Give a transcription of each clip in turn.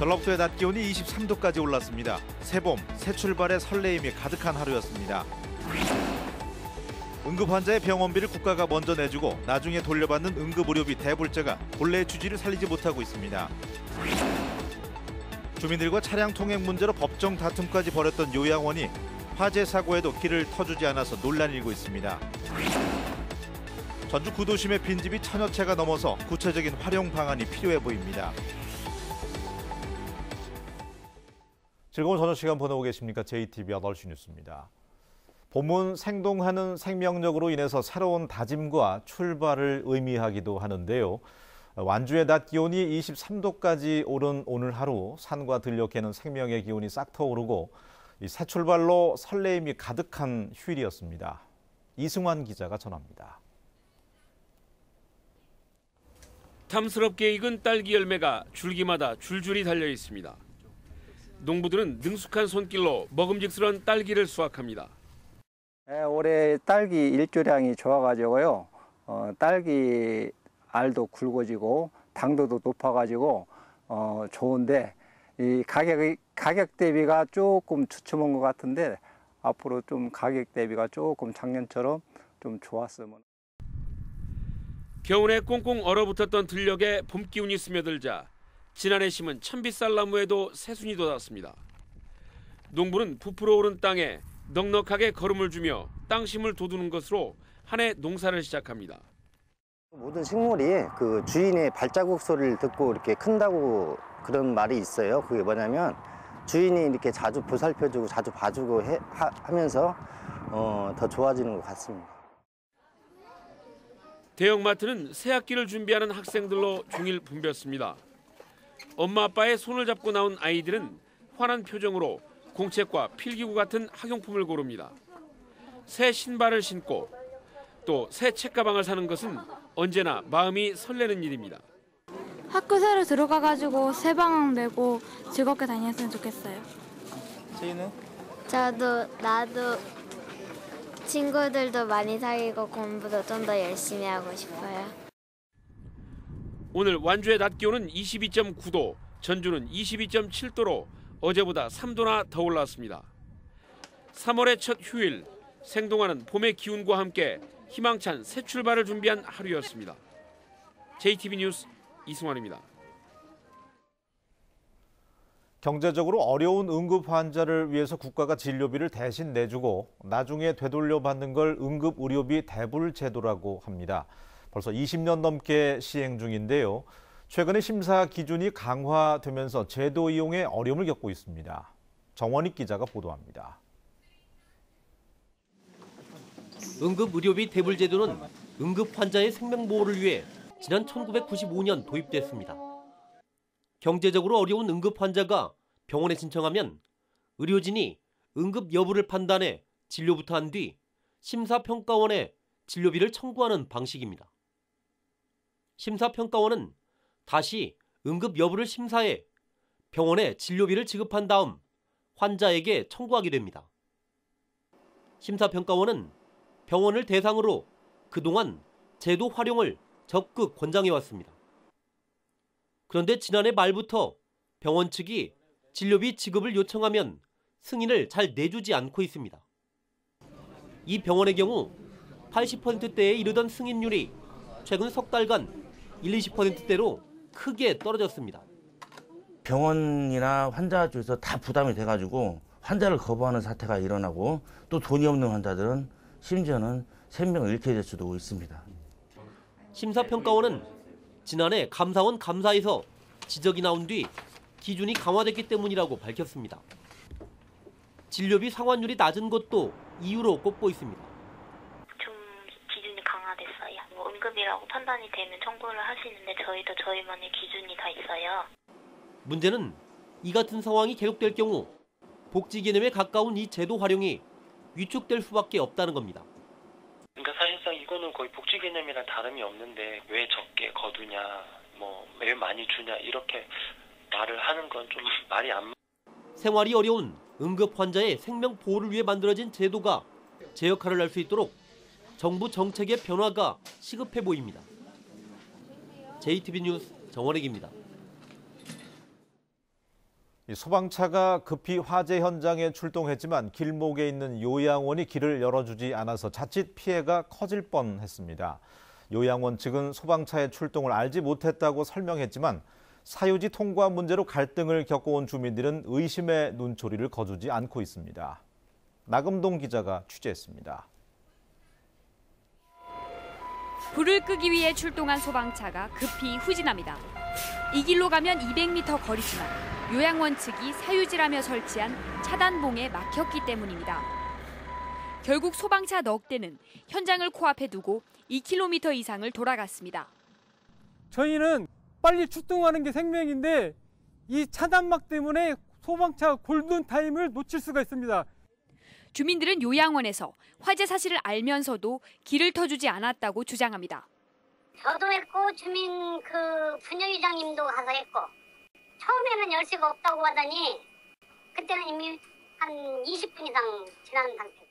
전라북도의 낮 기온이 23도까지 올랐습니다. 새봄, 새 출발의 설레임이 가득한 하루였습니다. 응급 환자의 병원비를 국가가 먼저 내주고 나중에 돌려받는 응급의료비 대불제가 본래의 취지를 살리지 못하고 있습니다. 주민들과 차량 통행 문제로 법정 다툼까지 벌였던 요양원이 화재 사고에도 길을 터주지 않아서 논란이 일고 있습니다. 전주 구도심의 빈집이 1000여 채가 넘어서 구체적인 활용 방안이 필요해 보입니다. 즐거운 저녁 시간 보내고 계십니까? JTV 8시 뉴스입니다. 봄은 생동하는 생명력으로 인해서 새로운 다짐과 출발을 의미하기도 하는데요. 완주의 낮 기온이 23도까지 오른 오늘 하루 산과 들녘에는 생명의 기운이 싹 터오르고 새 출발로 설레임이 가득한 휴일이었습니다. 이승환 기자가 전합니다. 탐스럽게 익은 딸기 열매가 줄기마다 줄줄이 달려 있습니다. 농부들은 능숙한 손길로 먹음직스러운 딸기를 수확합니다. 올해 딸기 일조량이 좋아가지고요. 딸기 알도 굵어지고 당도도 높아가지고 좋은데 이 가격 대비가 조금 주춤한 것 같은데 앞으로 좀 가격 대비가 조금 작년처럼 좀 좋았으면. 겨울에 꽁꽁 얼어붙었던 들녘에 봄 기운이 스며들자 지난해 심은 천빛살나무에도 새순이 돋았습니다. 농부는 부풀어 오른 땅에 넉넉하게 거름을 주며 땅심을 돋우는 것으로 한 해 농사를 시작합니다. 모든 식물이 그 주인의 발자국 소리를 듣고 이렇게 큰다고 그런 말이 있어요. 그게 뭐냐면 주인이 이렇게 자주 보살펴주고 자주 봐주고 하면서 더 좋아지는 것 같습니다. 대형마트는 새학기를 준비하는 학생들로 종일 붐볐습니다. 엄마 아빠의 손을 잡고 나온 아이들은 환한 표정으로 공책과 필기구 같은 학용품을 고릅니다. 새 신발을 신고 또 새 책가방을 사는 것은 언제나 마음이 설레는 일입니다. 학교 새로 들어가가지고 새 방학 내고 즐겁게 다녔으면 좋겠어요. 저희는? 나도 친구들도 많이 사귀고 공부도 좀 더 열심히 하고 싶어요. 오늘 완주의 낮 기온은 22.9도, 전주는 22.7도로 어제보다 3도나 더 올랐습니다. 3월의 첫 휴일, 생동하는 봄의 기운과 함께 희망찬 새 출발을 준비한 하루였습니다. JTB 뉴스 이승환입니다. 경제적으로 어려운 응급 환자를 위해서 국가가 진료비를 대신 내주고 나중에 되돌려 받는 걸 응급의료비 대불 제도라고 합니다. 벌써 20년 넘게 시행 중인데요. 최근에 심사 기준이 강화되면서 제도 이용에 어려움을 겪고 있습니다. 정원익 기자가 보도합니다. 응급의료비 대불 제도는 응급 환자의 생명보호를 위해 지난 1995년 도입됐습니다. 경제적으로 어려운 응급 환자가 병원에 신청하면 의료진이 응급 여부를 판단해 진료부터 한 뒤 심사평가원에 진료비를 청구하는 방식입니다. 심사평가원은 다시 응급 여부를 심사해 병원에 진료비를 지급한 다음 환자에게 청구하게 됩니다. 심사평가원은 병원을 대상으로 그동안 제도 활용을 적극 권장해왔습니다. 그런데 지난해 말부터 병원 측이 진료비 지급을 요청하면 승인을 잘 내주지 않고 있습니다. 이 병원의 경우 80%대에 이르던 승인율이 최근 석 달간 20%대로 크게 떨어졌습니다. 병원이나 환자 쪽에서 다 부담이 돼가지고 환자를 거부하는 사태가 일어나고 또 돈이 없는 환자들은 심지어는 생명을 잃게 될 수도 있습니다. 심사평가원은 지난해 감사원 감사에서 지적이 나온 뒤 기준이 강화됐기 때문이라고 밝혔습니다. 진료비 상환율이 낮은 것도 이유로 꼽고 있습니다. 좀 기준이 강화됐어요. 응급이라고 판단이 되면 청구를 하시는데 저희도 저희만의 기준이 다 있어요. 문제는 이 같은 상황이 계속될 경우 복지 개념에 가까운 이 제도 활용이 위축될 수밖에 없다는 겁니다. 그러니까 사실상 이거는 거의 복지 개념이랑 다름이 없는데 왜 적게 거두냐, 왜 많이 주냐 이렇게 말을 하는 건 좀 말이 안 맞. 생활이 어려운 응급 환자의 생명 보호를 위해 만들어진 제도가 제 역할을 할 수 있도록 정부 정책의 변화가 시급해 보입니다. JTB 뉴스 정원익입니다. 이 소방차가 급히 화재 현장에 출동했지만 길목에 있는 요양원이 길을 열어주지 않아서 자칫 피해가 커질 뻔했습니다. 요양원 측은 소방차의 출동을 알지 못했다고 설명했지만 사유지 통과 문제로 갈등을 겪어온 주민들은 의심의 눈초리를 거두지 않고 있습니다. 나금동 기자가 취재했습니다. 불을 끄기 위해 출동한 소방차가 급히 후진합니다. 이 길로 가면 200m 거리지만 요양원 측이 사유지라며 설치한 차단봉에 막혔기 때문입니다. 결국 소방차 넉 대는 현장을 코앞에 두고 2km 이상을 돌아갔습니다. 저희는 빨리 출동하는 게 생명인데 이 차단막 때문에 소방차 골든타임을 놓칠 수가 있습니다. 주민들은 요양원에서 화재 사실을 알면서도 길을 터주지 않았다고 주장합니다. 저도 했고 주민 분여위장님도 가서 했고 처음에는 열쇠가 없다고 하더니 그때는 이미 한 20분 이상 지난 상태고.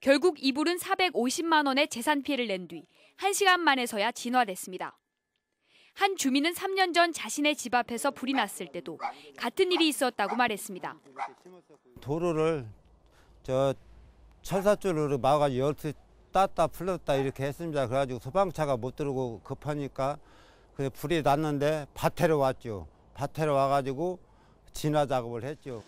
결국 이불은 450만 원의 재산 피해를 낸 뒤 1시간 만에서야 진화됐습니다. 한 주민은 3년 전 자신의 집 앞에서 불이 났을 때도 같은 일이 있었다고 말했습니다. 도로를 철사줄로 막아가지고 열쇠 땄다 풀렸다 이렇게 했습니다. 그래가지고 소방차가 못 들어오고 급하니까 불이 났는데 밭에로 왔죠. 밭에로 와가지고 진화 작업을 했죠.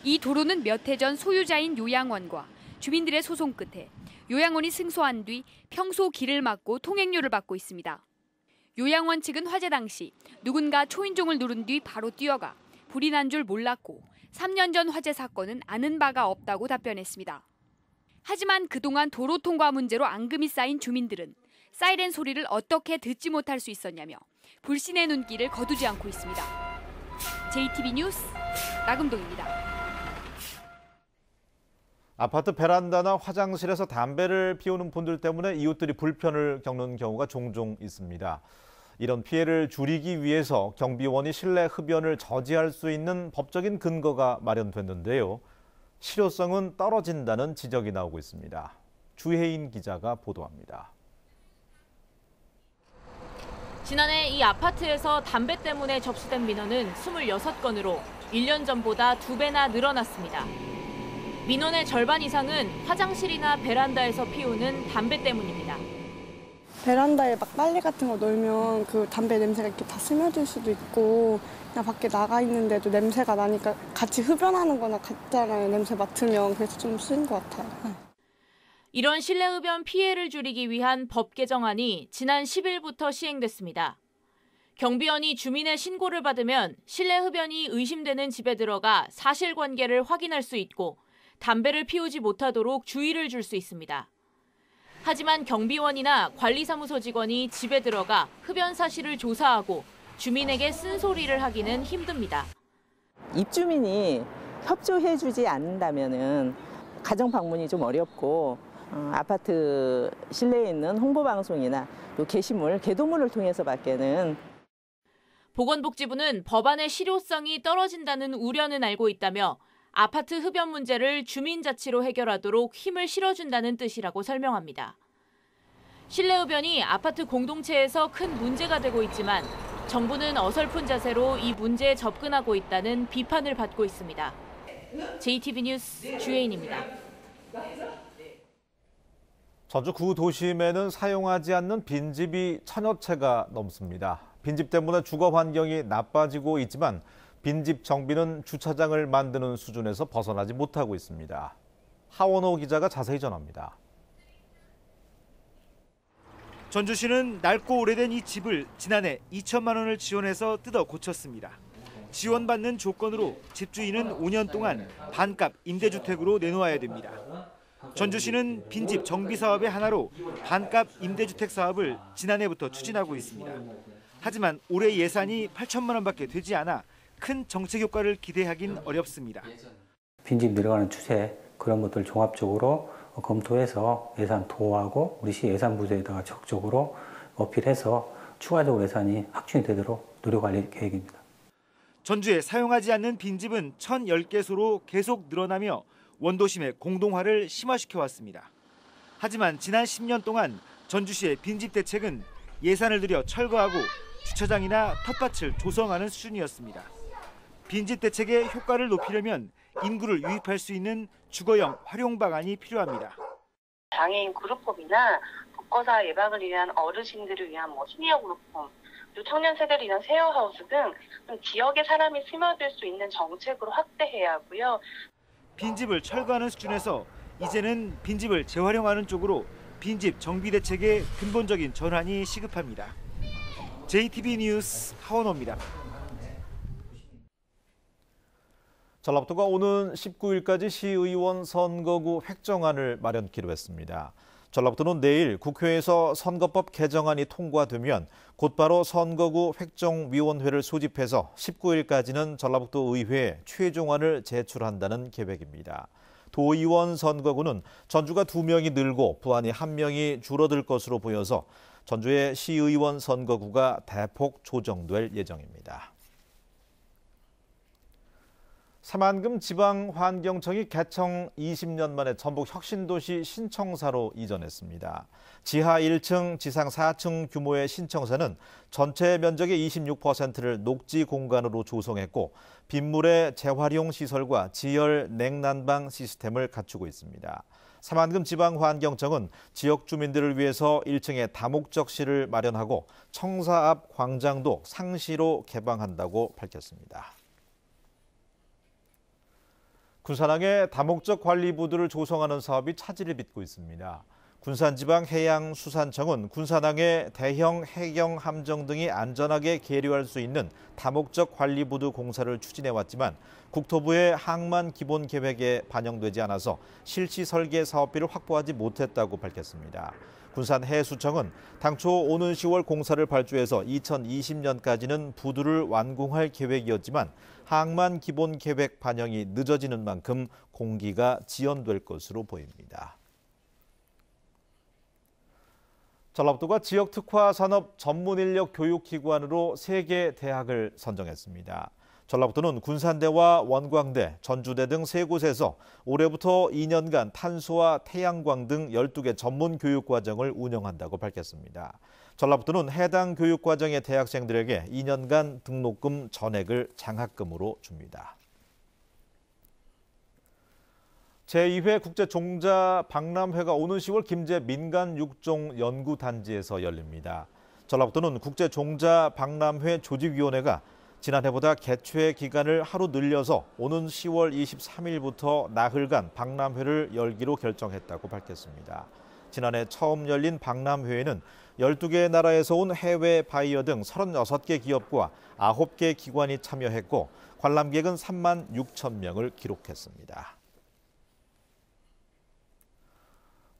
이 도로는 몇 해 전 소유자인 요양원과 주민들의 소송 끝에 요양원이 승소한 뒤 평소 길을 막고 통행료를 받고 있습니다. 요양원 측은 화재 당시 누군가 초인종을 누른 뒤 바로 뛰어가 불이 난 줄 몰랐고 3년 전 화재 사건은 아는 바가 없다고 답변했습니다. 하지만 그동안 도로 통과 문제로 앙금이 쌓인 주민들은 사이렌 소리를 어떻게 듣지 못할 수 있었냐며 불신의 눈길을 거두지 않고 있습니다. JTB 뉴스 나금동입니다. 아파트 베란다나 화장실에서 담배를 피우는 분들 때문에 이웃들이 불편을 겪는 경우가 종종 있습니다. 이런 피해를 줄이기 위해서 경비원이 실내 흡연을 저지할 수 있는 법적인 근거가 마련됐는데요. 실효성은 떨어진다는 지적이 나오고 있습니다. 주혜인 기자가 보도합니다. 지난해 이 아파트에서 담배 때문에 접수된 민원은 26건으로 1년 전보다 2배나 늘어났습니다. 민원의 절반 이상은 화장실이나 베란다에서 피우는 담배 때문입니다. 베란다에 막 빨래 같은 거 놀면 그 담배 냄새가 이렇게 다 스며들 수도 있고 그냥 밖에 나가 있는데도 냄새가 나니까 같이 흡연하는 거나 같잖아요. 냄새 맡으면. 그래서 좀 쓰인 것 같아요. 이런 실내 흡연 피해를 줄이기 위한 법 개정안이 지난 10일부터 시행됐습니다. 경비원이 주민의 신고를 받으면 실내 흡연이 의심되는 집에 들어가 사실관계를 확인할 수 있고 담배를 피우지 못하도록 주의를 줄 수 있습니다. 하지만 경비원이나 관리사무소 직원이 집에 들어가 흡연 사실을 조사하고 주민에게 쓴소리를 하기는 힘듭니다. 입주민이 협조해주지 않는다면은 가정 방문이 좀 어렵고 아파트 실내에 있는 홍보방송이나 또 게시물, 개도물을 통해서밖에는. 보건복지부는 법안의 실효성이 떨어진다는 우려는 알고 있다며 아파트 흡연 문제를 주민자치로 해결하도록 힘을 실어준다는 뜻이라고 설명합니다. 실내 흡연이 아파트 공동체에서 큰 문제가 되고 있지만 정부는 어설픈 자세로 이 문제에 접근하고 있다는 비판을 받고 있습니다. JTB 뉴스 주혜인입니다. 전주 구도심에는 사용하지 않는 빈집이 1000여 채가 넘습니다. 빈집 때문에 주거 환경이 나빠지고 있지만 빈집 정비는 주차장을 만드는 수준에서 벗어나지 못하고 있습니다. 하원호 기자가 자세히 전합니다. 전주시는 낡고 오래된 이 집을 지난해 2천만 원을 지원해서 뜯어 고쳤습니다. 지원받는 조건으로 집주인은 5년 동안 반값 임대주택으로 내놓아야 됩니다. 전주시는 빈집 정비 사업의 하나로 반값 임대주택 사업을 지난해부터 추진하고 있습니다. 하지만 올해 예산이 8천만 원밖에 되지 않아 큰 정책 효과를 기대하긴 어렵습니다. 빈집 늘어가는 추세 그런 것들 종합적으로 검토해서 예산 도하고 우리 시 예산부에다가 적극적으로 어필해서 추가적으로 예산이 확충이 되도록 노력할 계획입니다. 전주에 사용하지 않는 빈집은 1010개소로 계속 늘어나며 원도심의 공동화를 심화시켜 왔습니다. 하지만 지난 10년 동안 전주시의 빈집 대책은 예산을 들여 철거하고 주차장이나 텃밭을 조성하는 수준이었습니다. 빈집 대책의 효과를 높이려면 인구를 유입할 수 있는 주거형 활용 방안이 필요합니다. 장애인 그룹홈이나 독거사 예방을 위한 어르신들을 위한 시니어 그룹홈, 그리고 청년 세대를 위한 쉐어하우스 등 지역에 사람이 스며들 수 있는 정책으로 확대해야 하고요. 빈집을 철거하는 수준에서 이제는 빈집을 재활용하는 쪽으로 빈집 정비 대책의 근본적인 전환이 시급합니다. JTB 뉴스 하원호입니다. 전라북도가 오는 19일까지 시의원 선거구 획정안을 마련키로 했습니다. 전라북도는 내일 국회에서 선거법 개정안이 통과되면 곧바로 선거구 획정위원회를 소집해서 19일까지는 전라북도 의회에 최종안을 제출한다는 계획입니다. 도의원 선거구는 전주가 2명이 늘고 부안이 1명이 줄어들 것으로 보여서 전주의 시의원 선거구가 대폭 조정될 예정입니다. 새만금 지방환경청이 개청 20년 만에 전북 혁신도시 신청사로 이전했습니다. 지하 1층, 지상 4층 규모의 신청사는 전체 면적의 26%를 녹지 공간으로 조성했고 빗물의 재활용 시설과 지열 냉난방 시스템을 갖추고 있습니다. 새만금 지방환경청은 지역 주민들을 위해서 1층에 다목적실을 마련하고 청사 앞 광장도 상시로 개방한다고 밝혔습니다. 군산항에 다목적 관리부두를 조성하는 사업이 차질을 빚고 있습니다. 군산지방해양수산청은 군산항에 대형 해경 함정 등이 안전하게 계류할 수 있는 다목적 관리부두 공사를 추진해왔지만 국토부의 항만 기본 계획에 반영되지 않아서 실시 설계 사업비를 확보하지 못했다고 밝혔습니다. 군산해수청은 당초 오는 10월 공사를 발주해서 2020년까지는 부두를 완공할 계획이었지만 항만 기본 계획 반영이 늦어지는 만큼 공기가 지연될 것으로 보입니다. 전라북도가 지역 특화 산업 전문 인력 교육 기관으로 3개 대학을 선정했습니다. 전라북도는 군산대와 원광대, 전주대 등 3곳에서 올해부터 2년간 탄소와 태양광 등 12개 전문 교육과정을 운영한다고 밝혔습니다. 전라북도는 해당 교육과정의 대학생들에게 2년간 등록금 전액을 장학금으로 줍니다. 제2회 국제종자박람회가 오는 10월 김제 민간육종연구단지에서 열립니다. 전라북도는 국제종자박람회 조직위원회가 지난해보다 개최 기간을 하루 늘려서 오는 10월 23일부터 나흘간 박람회를 열기로 결정했다고 밝혔습니다. 지난해 처음 열린 박람회에는 12개 나라에서 온 해외 바이어 등 36개 기업과 9개 기관이 참여했고 관람객은 3만 6천 명을 기록했습니다.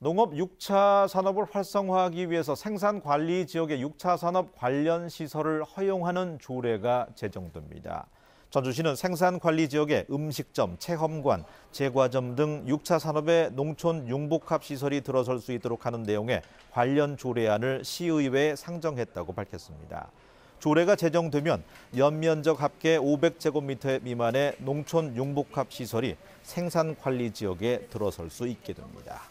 농업 6차 산업을 활성화하기 위해서 생산관리 지역의 6차 산업 관련 시설을 허용하는 조례가 제정됩니다. 전주시는 생산관리 지역의 음식점, 체험관, 제과점 등 6차 산업의 농촌 융복합 시설이 들어설 수 있도록 하는 내용의 관련 조례안을 시의회에 상정했다고 밝혔습니다. 조례가 제정되면 연면적 합계 500제곱미터 미만의 농촌 융복합 시설이 생산관리 지역에 들어설 수 있게 됩니다.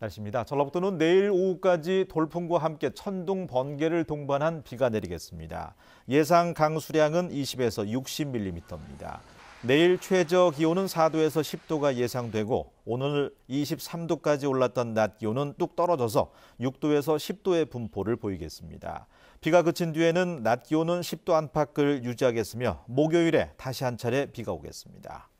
날씨입니다. 전라북도는 내일 오후까지 돌풍과 함께 천둥, 번개를 동반한 비가 내리겠습니다. 예상 강수량은 20에서 60mm입니다. 내일 최저 기온은 4도에서 10도가 예상되고 오늘 23도까지 올랐던 낮 기온은 뚝 떨어져서 6도에서 10도의 분포를 보이겠습니다. 비가 그친 뒤에는 낮 기온은 10도 안팎을 유지하겠으며 목요일에 다시 한 차례 비가 오겠습니다.